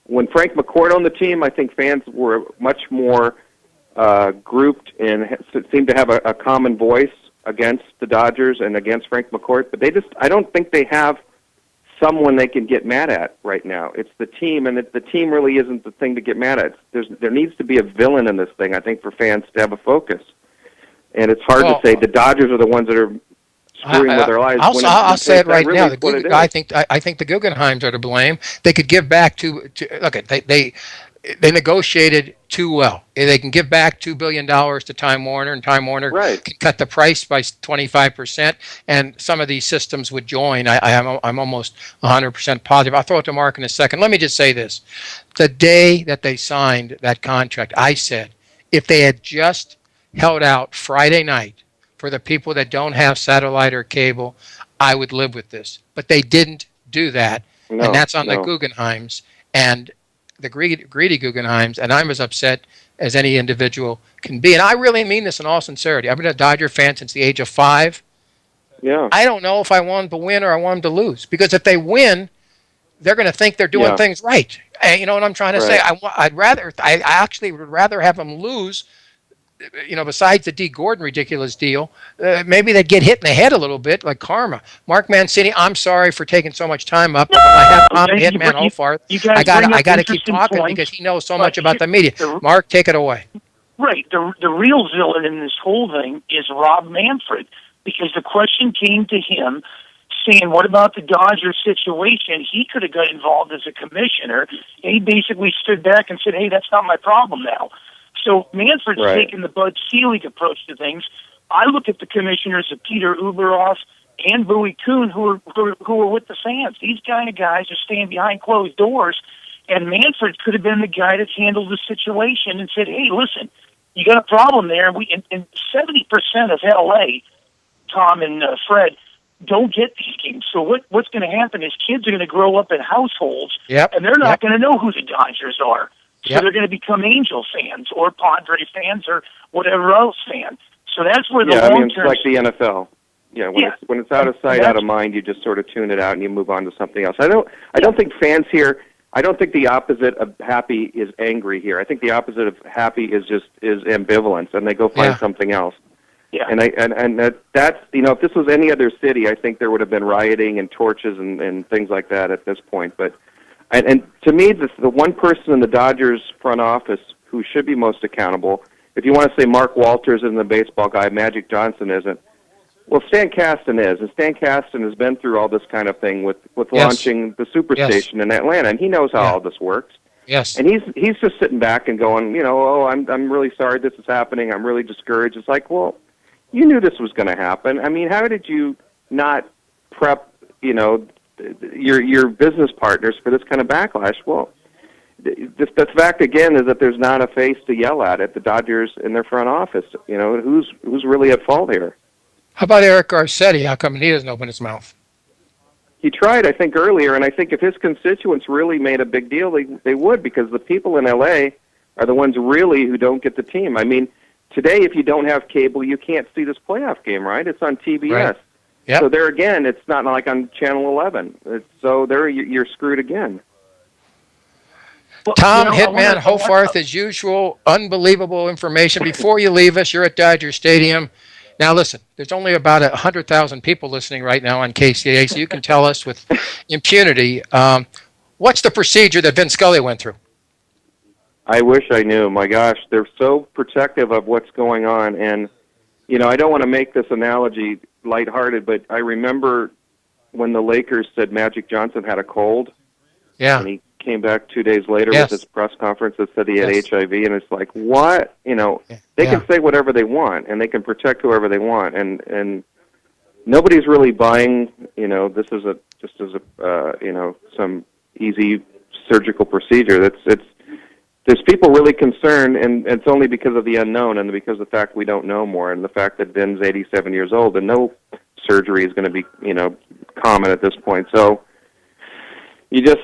when Frank McCourt owned the team, I think fans were much more grouped and seemed to have a common voice. against the Dodgers and against Frank McCourt, but I don't think they have someone they can get mad at right now. It's the team, and the team really isn't the thing to get mad at. There needs to be a villain in this thing, I think, for fans to have a focus. And it's hard to say the Dodgers are the ones that are screwing with their lives. I'll say it right now. I think the Guggenheims are to blame. They could give back to look. They negotiated too well. They can give back $2 billion to Time Warner, and Time Warner can cut the price by 25%, and some of these systems would join. I'm almost 100% positive. I'll throw it to Mark in a second. Let me just say this. The day that they signed that contract, I said, if they had just held out Friday night for the people that don't have satellite or cable, I would live with this. But they didn't do that, and that's on the Guggenheims. And the greedy Guggenheims, and I'm as upset as any individual can be. And I really mean this in all sincerity. I've been a Dodger fan since the age of 5. Yeah. I don't know if I want them to win or I want them to lose. Because if they win, they're going to think they're doing things right. And you know what I'm trying to say? I actually would rather have them lose. You know, besides the D. Gordon ridiculous deal, maybe they'd get hit in the head a little bit, like karma. Mark Mancini, I'm sorry for taking so much time up, but when I have Tom Hitman Hofarth, I got to keep talking because he knows so much about the media. Mark, take it away. Right. The real villain in this whole thing is Rob Manfred, because the question came to him saying, what about the Dodgers situation? He could have got involved as a commissioner, and he basically stood back and said, hey, that's not my problem now. So Manfred's taking the Bud Selig approach to things. I look at the commissioners of Peter Uberoff and Bowie Kuhn, who are with the fans. These kind of guys are staying behind closed doors, and Manfred could have been the guy that's handled the situation and said, hey, listen, you got a problem there. And 70% of L.A., Tom and Fred, don't get these games. So what's going to happen is kids are going to grow up in households, and they're not going to know who the Dodgers are. So they're going to become Angel fans or Padre fans or whatever else fan. So that's where the long term. It's like the NFL. Yeah, when it's out of sight, out of mind, you just sort of tune it out and you move on to something else. I don't think fans here. I don't think the opposite of happy is angry here. I think the opposite of happy is ambivalence, and they go find something else. Yeah. And that's if this was any other city, I think there would have been rioting and torches and things like that at this point, but. And to me, the one person in the Dodgers front office who should be most accountable, if you want to say Mark Walters isn't the baseball guy, Magic Johnson isn't, well, Stan Kasten is. And Stan Kasten has been through all this kind of thing with launching the Superstation in Atlanta, and he knows how all this works. Yes. And he's just sitting back and going, I'm really sorry this is happening. I'm really discouraged. It's like, well, you knew this was going to happen. I mean, how did you not prep, your business partners for this kind of backlash? Well, the fact again is that there's not a face to yell at the Dodgers in their front office. Who's really at fault here? How about Eric Garcetti? How come he doesn't open his mouth? He tried, I think, earlier, and I think if his constituents really made a big deal, they would, because the people in L.A. are the ones really who don't get the team. I mean, today, if you don't have cable, you can't see this playoff game, right? It's on TBS. Right. Yep. So there again, it's not like on Channel 11. So there you're screwed again. Well, Tom Hitman Hofarth, as usual, unbelievable information. Before you leave us, you're at Dodger Stadium. Now listen, there's only about 100,000 people listening right now on KCAA, so you can tell us with impunity. What's the procedure that Vin Scully went through? I wish I knew. My gosh, they're so protective of what's going on, and I don't want to make this analogy lighthearted, but I remember when the Lakers said Magic Johnson had a cold. Yeah. And he came back 2 days later with his press conference that said he had HIV, and it's like, what? They can say whatever they want, and they can protect whoever they want, and nobody's really buying, this is some easy surgical procedure. There's people really concerned, and it's only because of the unknown and because of the fact we don't know more, and the fact that Vin's 87 years old and no surgery is going to be, common at this point. So you just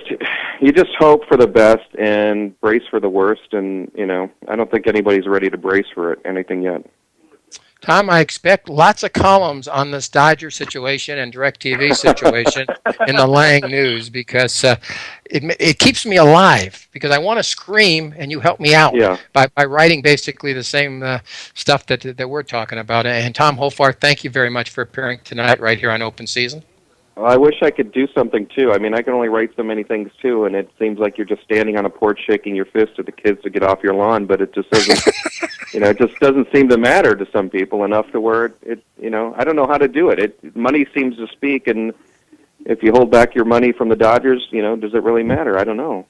hope for the best and brace for the worst, and I don't think anybody's ready to brace for anything yet. Tom, I expect lots of columns on this Dodger situation and DirecTV situation in the Lang News because it keeps me alive because I want to scream and you help me out by writing basically the same stuff that we're talking about. And Tom Hofarth, thank you very much for appearing tonight right here on Open Season. Well, I wish I could do something too. I mean, I can only write so many things too, and it seems like you're just standing on a porch shaking your fist at the kids to get off your lawn. But it just doesn't, it just doesn't seem to matter to some people enough to where I don't know how to do it. Money seems to speak, and if you hold back your money from the Dodgers, does it really matter? I don't know.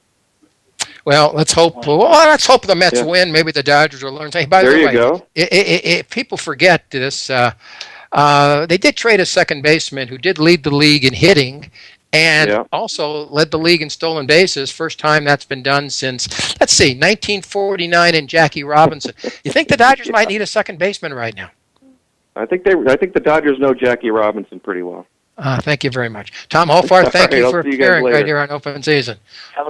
Well, let's hope. Let's hope the Mets win. Maybe the Dodgers will learn. Hey, by the way, there you go. If people forget this. They did trade a second baseman who did lead the league in hitting and also led the league in stolen bases. First time that's been done since, 1949 and Jackie Robinson. You think the Dodgers might need a second baseman right now? I think the Dodgers know Jackie Robinson pretty well. Thank you very much. Tom Hofarth, thank you for appearing right here on Open Season.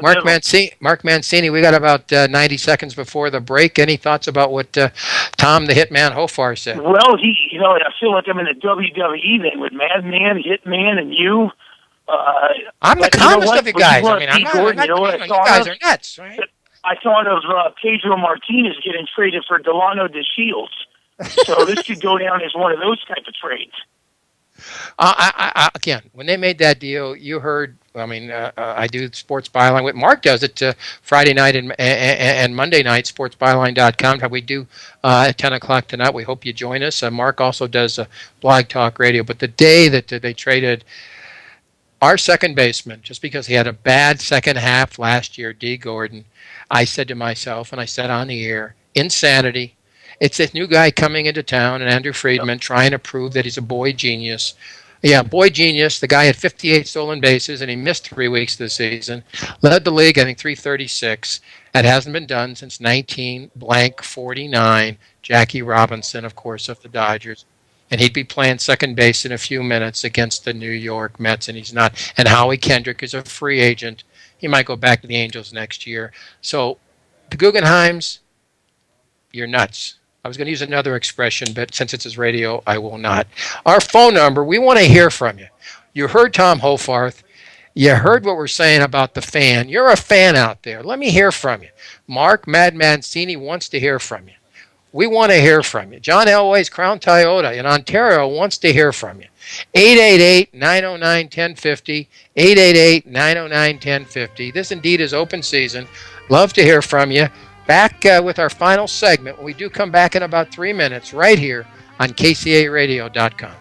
Mark Mancini, we got about 90 seconds before the break. Any thoughts about what Tom the Hitman Hofarth said? Well, I feel like I'm in the WWE then with Madman, Hitman, and you. I'm the calmest of you guys. I mean, I'm not you guys are nuts, right? I thought of Pedro Martinez getting traded for Delano de Shields. So this could go down as one of those type of trades. Again, when they made that deal, you heard. I do Sports Byline. With Mark does it Friday night and Monday night. SportsByline.com. We do at 10 o'clock tonight. We hope you join us. Mark also does Blog Talk Radio. But the day that they traded our second baseman, just because he had a bad second half last year, D. Gordon, I said to myself, and I said on the air, insanity. It's this new guy coming into town, and Andrew Friedman trying to prove that he's a boy genius. Yeah, boy genius. The guy had 58 stolen bases, and he missed 3 weeks this season. Led the league, I think, 336. That hasn't been done since 1949. Jackie Robinson, of course, of the Dodgers. And he'd be playing second base in a few minutes against the New York Mets, and he's not. And Howie Kendrick is a free agent. He might go back to the Angels next year. So the Guggenheims, you're nuts. I was going to use another expression, but since it's his radio, I will not. Our phone number, we want to hear from you. You heard Tom Hofarth. You heard what we're saying about the fan. You're a fan out there. Let me hear from you. Mark Mad Mancini wants to hear from you. We want to hear from you. John Elway's Crown Toyota in Ontario wants to hear from you. 888-909-1050, 888-909-1050. This indeed is Open Season. Love to hear from you. Back with our final segment when we do come back in about 3 minutes right here on KCARadio.com.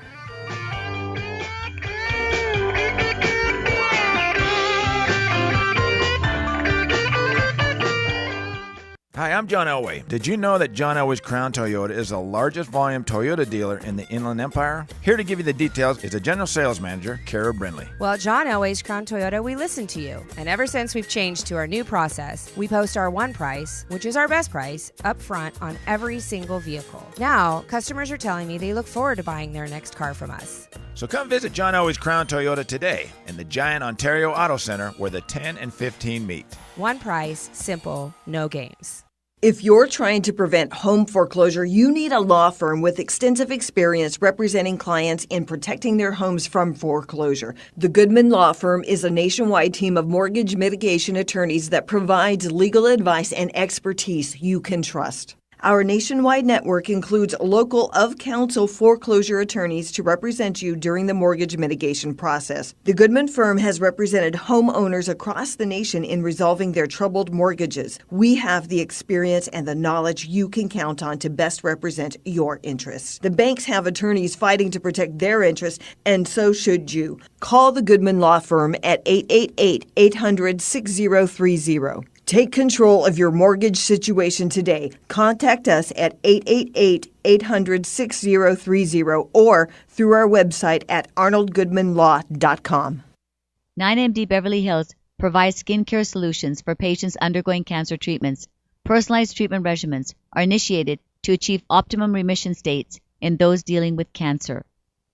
Hi, I'm John Elway. Did you know that John Elway's Crown Toyota is the largest volume Toyota dealer in the Inland Empire? Here to give you the details is the General Sales Manager, Kara Brindley. Well, John Elway's Crown Toyota, we listen to you. And ever since we've changed to our new process, we post our one price, which is our best price, up front on every single vehicle. Now, customers are telling me they look forward to buying their next car from us. So come visit John Elway's Crown Toyota today in the Giant Ontario Auto Center where the 10 and 15 meet. One price, simple, no games. If you're trying to prevent home foreclosure, you need a law firm with extensive experience representing clients in protecting their homes from foreclosure. The Goodman Law Firm is a nationwide team of mortgage mitigation attorneys that provides legal advice and expertise you can trust. Our nationwide network includes local of-counsel foreclosure attorneys to represent you during the mortgage mitigation process. The Goodman firm has represented homeowners across the nation in resolving their troubled mortgages. We have the experience and the knowledge you can count on to best represent your interests. The banks have attorneys fighting to protect their interests, and so should you. Call the Goodman Law Firm at 888-800-6030. Take control of your mortgage situation today. Contact us at 888-800-6030 or through our website at arnoldgoodmanlaw.com. 9MD Beverly Hills provides skincare solutions for patients undergoing cancer treatments. Personalized treatment regimens are initiated to achieve optimum remission states in those dealing with cancer.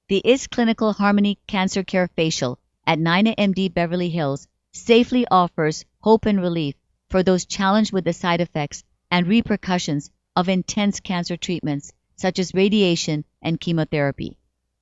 The IS Clinical Harmony Cancer Care Facial at 9MD Beverly Hills safely offers hope and relief for those challenged with the side effects and repercussions of intense cancer treatments, such as radiation and chemotherapy.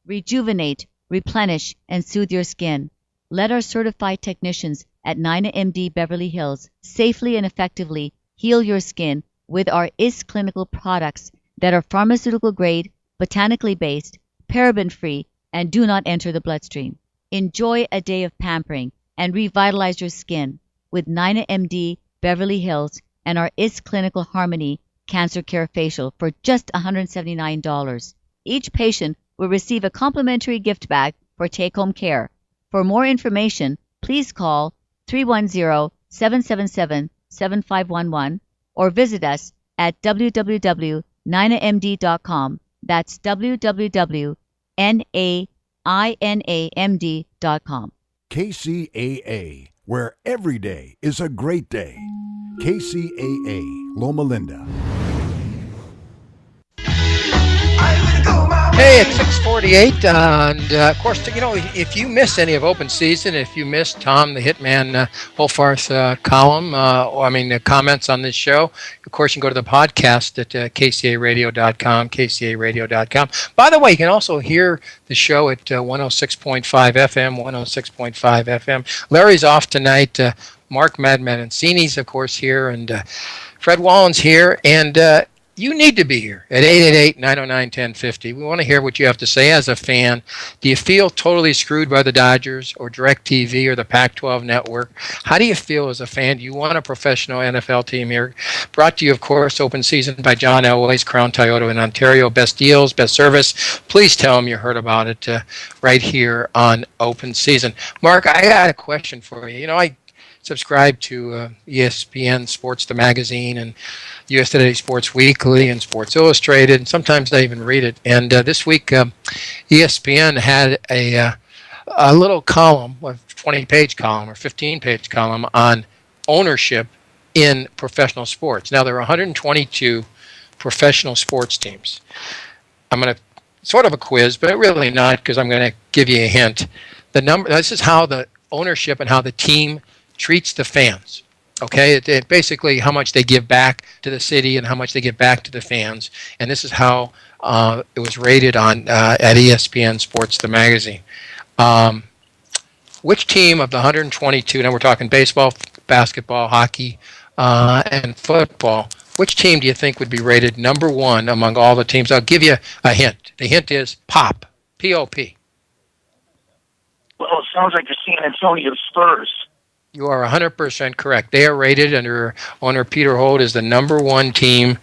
Rejuvenate, replenish, and soothe your skin. Let our certified technicians at 9MD Beverly Hills safely and effectively heal your skin with our IS Clinical products that are pharmaceutical grade, botanically based, paraben free, and do not enter the bloodstream. Enjoy a day of pampering and revitalize your skin with 9MD Beverly Hills and our IS Clinical Harmony Cancer Care Facial for just $179. Each patient will receive a complimentary gift bag for take-home care. For more information, please call 310-777-7511 or visit us at www.ninamd.com. That's www.ninamd.com. KCAA, where every day is a great day. KCAA, Loma Linda. Hey, it's 6:48, and of course, if you missed any of open season, if you missed Tom the Hitman Holfarth column, the comments on this show, of course, you can go to the podcast at kcaradio.com, kcaradio.com. By the way, you can also hear the show at 106.5 FM, 106.5 FM. Larry's off tonight. Mark Mancini's, of course, here, and Fred Wallen's here, and you need to be here at 888-909-1050. We want to hear what you have to say as a fan. Do you feel totally screwed by the Dodgers or DirecTV or the Pac-12 network? How do you feel as a fan? Do you want a professional NFL team here? Brought to you, of course, open season by John Elway's Crown Toyota in Ontario. Best deals, best service. Please tell them you heard about it right here on open season. Mark, I got a question for you. I subscribe to ESPN Sports, the magazine, and U.S. Today Sports Weekly and Sports Illustrated, and sometimes I even read it. And this week, ESPN had a little column, a 20-page column or 15-page column on ownership in professional sports. Now, there are 122 professional sports teams. I'm going to sort of a quiz, but really not, because I'm going to give you a hint. This is how the ownership and how the team treats the fans. Okay, it basically how much they give back to the city and how much they give back to the fans, and this is how it was rated on at ESPN Sports, the magazine. Which team of the 122? Now we're talking baseball, basketball, hockey, and football. Which team do you think would be rated number one among all the teams? I'll give you a hint. The hint is POP. P-O-P. Well, it sounds like the San Antonio Spurs. You are 100% correct. They are rated under owner Peter Holt as the number one team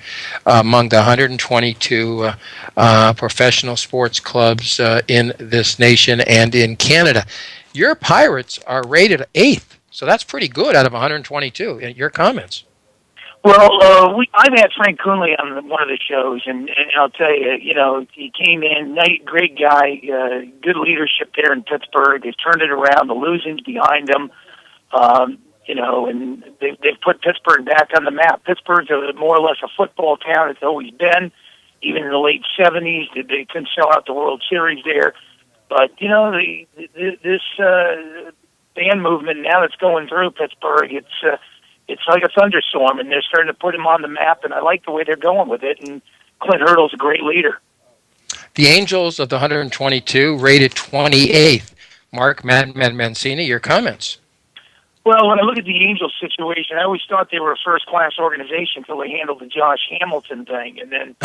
among the 122 professional sports clubs in this nation and in Canada. Your Pirates are rated 8th, so that's pretty good out of 122. Your comments? Well, I've had Frank Coonley on one of the shows, and I'll tell you, he came in, great guy, good leadership there in Pittsburgh. They've turned it around. The losing's behind them. And they've put Pittsburgh back on the map. Pittsburgh's more or less a football town. It's always been. Even in the late 70s, they couldn't sell out the World Series there. But, this fan movement now that's going through Pittsburgh, it's like a thunderstorm, and they're starting to put them on the map, and I like the way they're going with it, and Clint Hurdle's a great leader. The Angels of the 122 rated 28th. Mark Mancini, your comments? Well, when I look at the Angels situation, I always thought they were a first-class organization until they handled the Josh Hamilton thing. And then,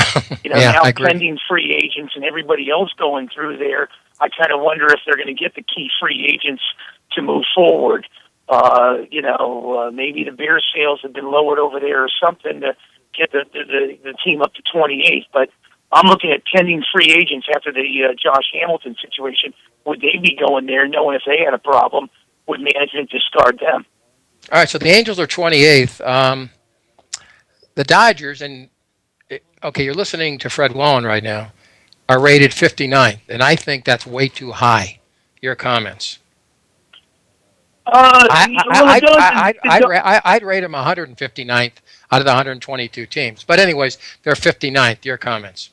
now pending free agents and everybody else going through there, I kind of wonder if they're going to get the key free agents to move forward. Maybe the beer sales have been lowered over there or something to get the team up to 28. But I'm looking at pending free agents after the Josh Hamilton situation. Would they be going there knowing if they had a problem? Would management discard them? All right, so the Angels are 28th. The Dodgers, you're listening to Fred Wallen right now, are rated 59th, and I think that's way too high. Your comments? I'd rate them 159th out of the 122 teams. But anyways, they're 59th. Your comments?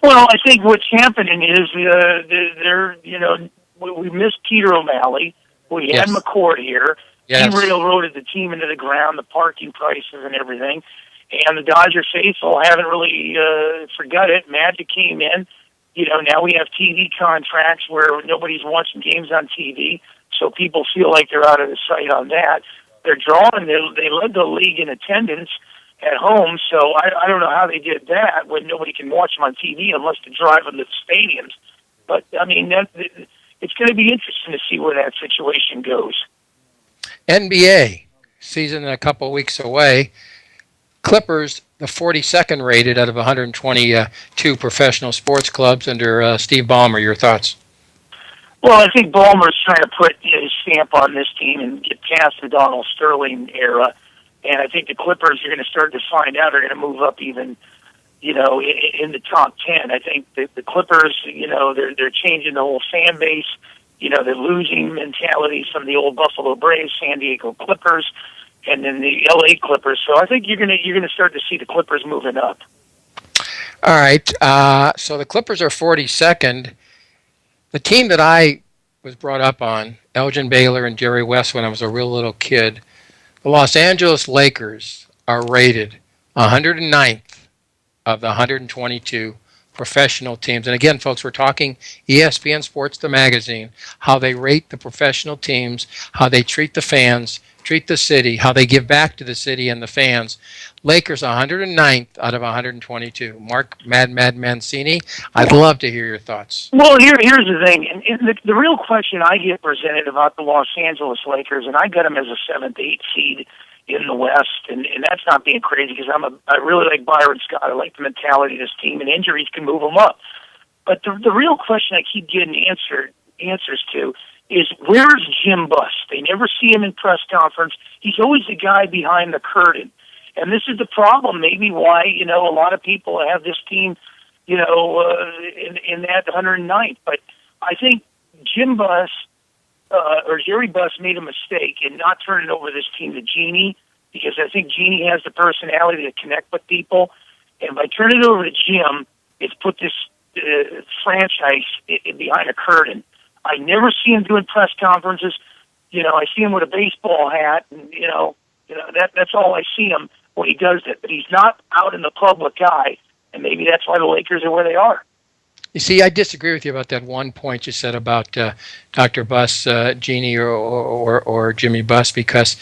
Well, I think what's happening is we missed Peter O'Malley. We had McCord here. He railroaded the team into the ground, the parking prices and everything. And the Dodger faithful haven't really forgot it. Magic came in. Now we have TV contracts where nobody's watching games on TV, so people feel like they're out of the sight on that. They're drawing. They led the league in attendance at home, so I don't know how they did that when nobody can watch them on TV unless they drive them to the stadiums. But, I mean, it's going to be interesting to see where that situation goes. NBA, season a couple of weeks away. Clippers, the 42nd rated out of 122 professional sports clubs under Steve Ballmer. Your thoughts? Well, I think Ballmer's trying to put his stamp on this team and get past the Donald Sterling era. And I think the Clippers are going to start to find out are going to move up even, in the top 10. I think the Clippers, they're changing the whole fan base. They're losing mentality from the old Buffalo Braves, San Diego Clippers, and then the LA Clippers. So I think you're going to start to see the Clippers moving up. All right. So the Clippers are 42nd. The team that I was brought up on, Elgin Baylor and Jerry West, when I was a real little kid, the Los Angeles Lakers are rated 109th of the 122 professional teams. And again, folks, we're talking ESPN Sports, the magazine, how they rate the professional teams, how they treat the fans, treat the city, how they give back to the city and the fans. Lakers 109th out of 122. Mark Mad Mancini, I'd love to hear your thoughts. Well, here's the thing. And the real question I get presented about the Los Angeles Lakers, and I got them as a 7th, 8th seed in the West, and that's not being crazy because I really like Byron Scott. I like the mentality of this team, and injuries can move them up. But the real question I keep getting answers to is, where's Jim Buss? They never see him in press conference. He's always the guy behind the curtain. And this is the problem, maybe why, a lot of people have this team, in that 109th. But I think Jim Buss or Jerry Buss made a mistake in not turning over this team to Jeannie, because I think Jeannie has the personality to connect with people. And by turning it over to Jim, it's put this franchise behind a curtain. I never see him doing press conferences. I see him with a baseball hat, and that's all I see him when he does that. But he's not out in the public eye, and maybe that's why the Lakers are where they are. You see, I disagree with you about that one point you said about Dr. Buss, Jeannie, or Jimmy Buss, because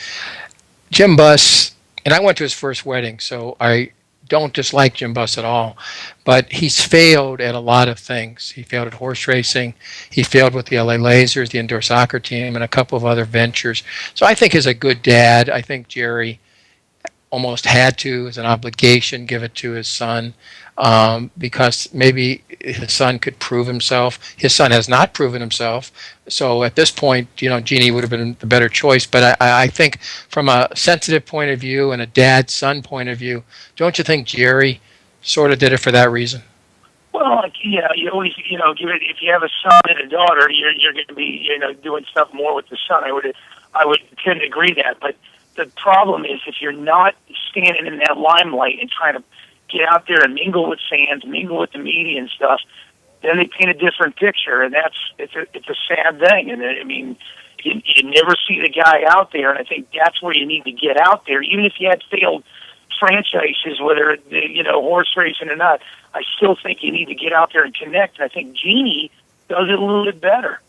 Jim Buss, and I went to his first wedding, so I don't dislike Jim Buss at all, but he's failed at a lot of things. He failed at horse racing. He failed with the LA Lasers, the indoor soccer team, and a couple of other ventures. So I think as a good dad, I think Jerry almost had to, as an obligation, give it to his son, because maybe his son could prove himself. His son has not proven himself. So at this point, Jeannie would have been the better choice. But I think from a sensitive point of view and a dad-son point of view, don't you think Jerry sort of did it for that reason? Well, yeah, you always, give it. If you have a son and a daughter, you're going to be, doing stuff more with the son. I would tend to agree that. But the problem is, if you're not standing in that limelight and trying to get out there and mingle with fans, mingle with the media and stuff, then they paint a different picture, and it's a sad thing. And I mean, you never see the guy out there, and I think that's where you need to get out there. Even if you had failed franchises, whether horse racing or not, I still think you need to get out there and connect. And I think Jeannie does it a little bit better.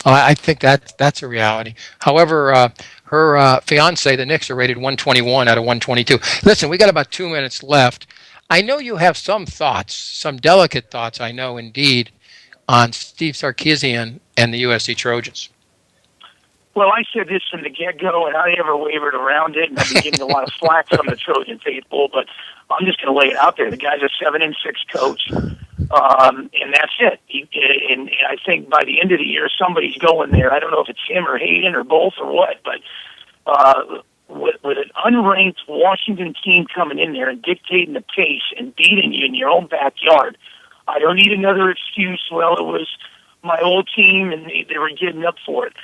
I think that's a reality. However, her fiance, the Knicks, are rated 121 out of 122. Listen, we got about 2 minutes left. I know you have some thoughts, some delicate thoughts, I know indeed, on Steve Sarkisian and the USC Trojans. Well, I said this from the get-go, and I never wavered around it, and I've been getting a lot of flack from the Trojan faithful, but I'm just going to lay it out there. The guy's a 7-6 coach, and that's it. And I think by the end of the year, somebody's going there. I don't know if it's him or Hayden or both or what, but with an unranked Washington team coming in there and dictating the pace and beating you in your own backyard, I don't need another excuse. Well, it was my old team, and they were getting up for it.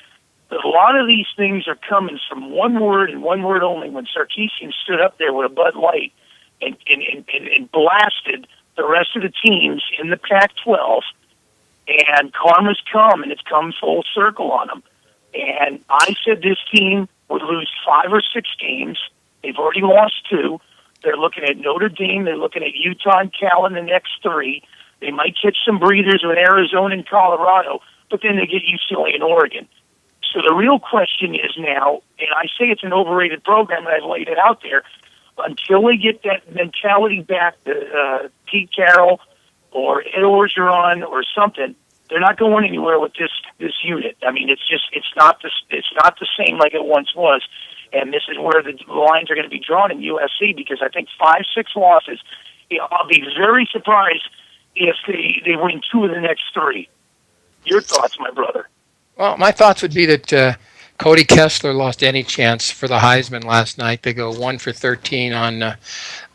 But a lot of these things are coming from one word and one word only. When Sarkisian stood up there with a Bud Light and blasted the rest of the teams in the Pac-12, and karma's come, and it's come full circle on them. And I said this team would lose 5 or 6 games. They've already lost 2. They're looking at Notre Dame. They're looking at Utah and Cal in the next 3. They might catch some breathers with Arizona and Colorado, but then they get UCLA and Oregon. So the real question is now, and I say it's an overrated program, and I've laid it out there, until they get that mentality back to Pete Carroll or Ed Orgeron or something, they're not going anywhere with this unit. I mean, it's not the same like it once was, and this is where the lines are going to be drawn in USC, because I think 5-6 losses. I'll be very surprised if they win 2 of the next 3. Your thoughts, my brother? Well, my thoughts would be that Cody Kessler lost any chance for the Heisman last night. They go 1 for 13 on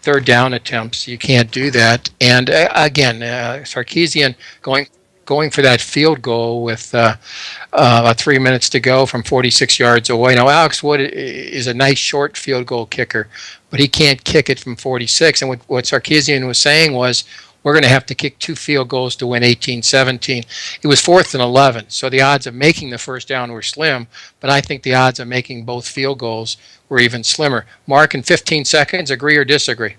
third down attempts. You can't do that. And again, Sarkisian going for that field goal with about 3 minutes to go from 46 yards away. Now, Alex Wood is a nice short field goal kicker, but he can't kick it from 46. And what Sarkisian was saying was, we're going to have to kick 2 field goals to win 18-17. It was 4th and 11, so the odds of making the first down were slim, but I think the odds of making both field goals were even slimmer. Mark, in 15 seconds, agree or disagree?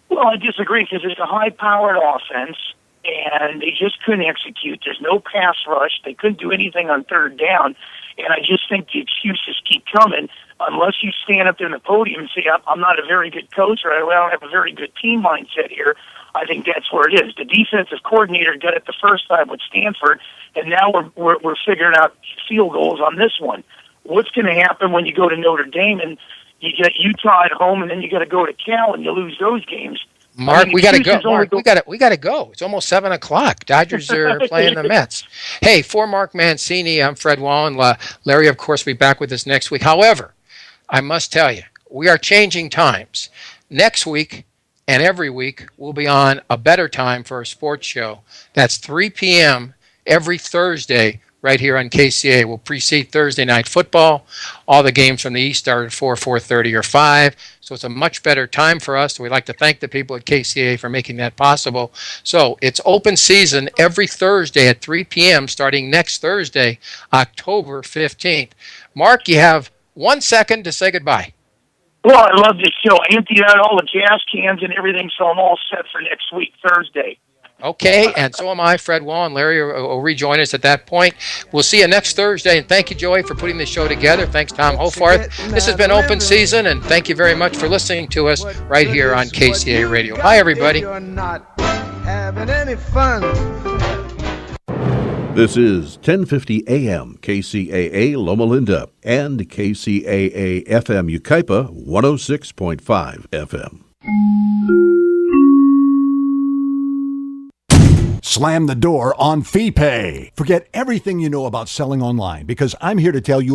Well, I disagree, because it's a high-powered offense, and they just couldn't execute. There's no pass rush. They couldn't do anything on third down, and I just think the excuses keep coming unless you stand up there in the podium and say, I'm not a very good coach, or I don't have a very good team mindset here. I think that's where it is. The defensive coordinator got it the first time with Stanford, and now we're figuring out field goals on this one. What's going to happen when you go to Notre Dame and you get Utah at home, and then you got to go to Cal and you lose those games? Mark, we got to go. Mark, we got to go. It's almost 7:00. Dodgers are playing the Mets. Hey, for Mark Mancini, I'm Fred Wallen. Larry, of course, will be back with us next week. However, I must tell you, we are changing times. Next week and every week, we'll be on a better time for a sports show. That's 3 p.m. every Thursday right here on Kcaa. We'll precede Thursday night football. All the games from the East start at 4, 4:30, or 5. So it's a much better time for us. So we'd like to thank the people at Kcaa for making that possible. So it's open season every Thursday at 3 p.m. starting next Thursday, October 15th. Mark, you have 1 second to say goodbye. Well, I love this show. I emptied out all the gas cans and everything, so I'm all set for next week, Thursday. Okay, and so am I, Fred Wallen. Larry will rejoin us at that point. We'll see you next Thursday, and thank you, Joey, for putting the show together. Thanks, Tom Hofarth. This has been Open Season, and thank you very much for listening to us right here on Kcaa Radio. Bye, everybody. You're not having any fun. This is 1050 AM KCAA Loma Linda and KCAA FM Yucaipa 106.5 FM. Slam the door on fee pay. Forget everything you know about selling online, because I'm here to tell you